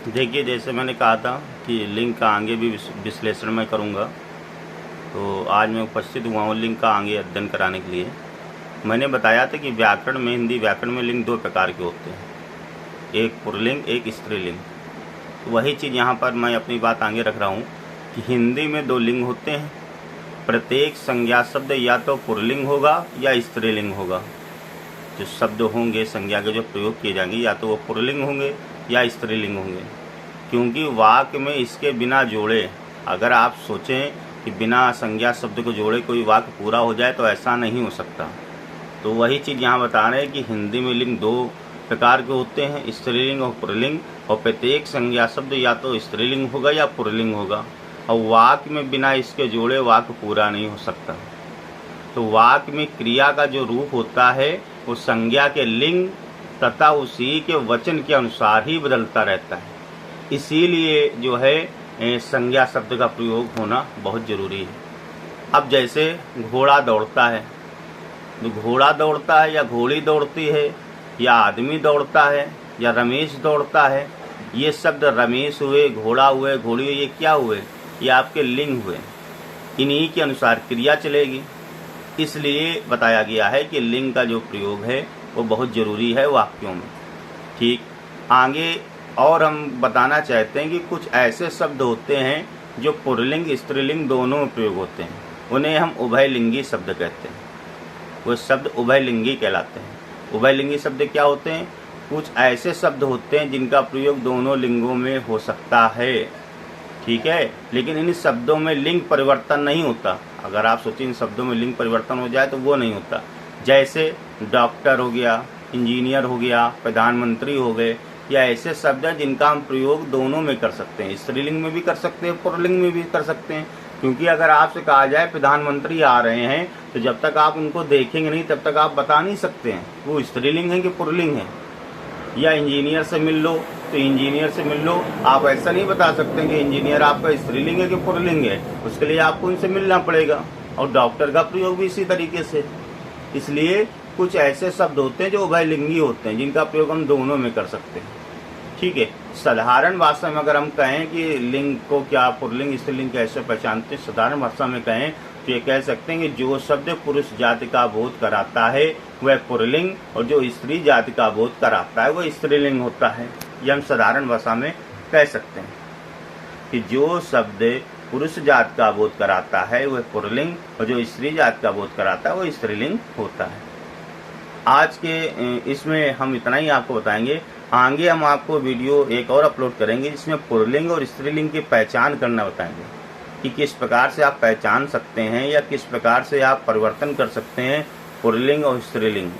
देखिए, जैसे मैंने कहा था कि लिंग का आगे भी विश्लेषण मैं करूँगा, तो आज मैं उपस्थित हुआ हूँ लिंग का आगे अध्ययन कराने के लिए। मैंने बताया था कि व्याकरण में, हिंदी व्याकरण में लिंग दो प्रकार के होते हैं, एक पुल्लिंग, एक स्त्रीलिंग। तो वही चीज़ यहाँ पर मैं अपनी बात आगे रख रहा हूँ कि हिंदी में दो लिंग होते हैं। प्रत्येक संज्ञा शब्द या तो पुल्लिंग होगा या स्त्रीलिंग होगा। जो शब्द होंगे, संज्ञा के जो प्रयोग किए जाएंगे, या तो वो पुल्लिंग होंगे या स्त्रीलिंग होंगे, क्योंकि वाक्य में इसके बिना जोड़े, अगर आप सोचें कि बिना संज्ञा शब्द को जोड़े कोई वाक्य पूरा हो जाए तो ऐसा नहीं हो सकता। तो वही चीज़ यहाँ बता रहे हैं कि हिंदी में लिंग दो प्रकार के होते हैं, स्त्रीलिंग और पुल्लिंग, और प्रत्येक संज्ञा शब्द या तो स्त्रीलिंग होगा या पुल्लिंग होगा, और वाक्य में बिना इसके जोड़े वाक्य पूरा नहीं हो सकता। तो वाक्य में क्रिया का जो रूप होता है वो संज्ञा के लिंग तथा उसी के वचन के अनुसार ही बदलता रहता है। इसीलिए जो है संज्ञा शब्द का प्रयोग होना बहुत जरूरी है। अब जैसे घोड़ा दौड़ता है, तो घोड़ा दौड़ता है या घोड़ी दौड़ती है या आदमी दौड़ता है या रमेश दौड़ता है, ये शब्द रमेश हुए, घोड़ा हुए, घोड़ी हुए, ये क्या हुए? ये आपके लिंग हुए। इन्हीं के अनुसार क्रिया चलेगी। इसलिए बताया गया है कि लिंग का जो प्रयोग है वो बहुत ज़रूरी है वाक्यों में। ठीक, आगे और हम बताना चाहते हैं कि कुछ ऐसे शब्द होते हैं जो पुल्लिंग स्त्रीलिंग दोनों में प्रयोग होते हैं, उन्हें हम उभयलिंगी शब्द कहते हैं। वो शब्द उभयलिंगी कहलाते हैं। उभयलिंगी शब्द क्या होते हैं? कुछ ऐसे शब्द होते हैं जिनका प्रयोग दोनों लिंगों में हो सकता है, ठीक है, लेकिन इन शब्दों में लिंग परिवर्तन नहीं होता। अगर आप सोचें इन शब्दों में लिंग परिवर्तन हो जाए तो वो नहीं होता। जैसे डॉक्टर हो गया, इंजीनियर हो गया, प्रधानमंत्री हो गए, या ऐसे शब्द हैं जिनका हम प्रयोग दोनों में कर सकते हैं, स्त्रीलिंग में भी कर सकते हैं, पुल्लिंग में भी कर सकते हैं। क्योंकि अगर आपसे कहा जाए प्रधानमंत्री आ रहे हैं, तो जब तक आप उनको देखेंगे नहीं तब तक आप बता नहीं सकते हैं वो स्त्रीलिंग है कि पुल्लिंग है। या इंजीनियर से मिल लो, तो इंजीनियर से मिल लो, आप ऐसा नहीं बता सकते कि इंजीनियर आपका स्त्रीलिंग है कि पुल्लिंग है, उसके लिए आपको उनसे मिलना पड़ेगा। और डॉक्टर का प्रयोग भी इसी तरीके से। इसलिए कुछ ऐसे शब्द होते हैं जो उभयलिंगी होते हैं, जिनका प्रयोग हम दोनों में कर सकते हैं, ठीक है। साधारण भाषा में अगर हम कहें कि लिंग को क्या पुल्लिंग स्त्रीलिंग कैसे पहचानते हैं, साधारण भाषा में कहें तो ये कह सकते हैं कि जो शब्द पुरुष जाति का बोध कराता है वह पुल्लिंग, और जो स्त्री जाति का बोध कराता है वह स्त्रीलिंग होता है। ये हम साधारण भाषा में कह सकते हैं कि जो शब्द पुरुष जाति का बोध कराता है वह पुल्लिंग, और जो स्त्री जाति का बोध कराता है वह स्त्रीलिंग होता है। आज के इसमें हम इतना ही आपको बताएंगे। आगे हम आपको वीडियो एक और अपलोड करेंगे जिसमें पुल्लिंग और स्त्रीलिंग की पहचान करना बताएंगे कि किस प्रकार से आप पहचान सकते हैं या किस प्रकार से आप परिवर्तन कर सकते हैं पुल्लिंग और स्त्रीलिंग।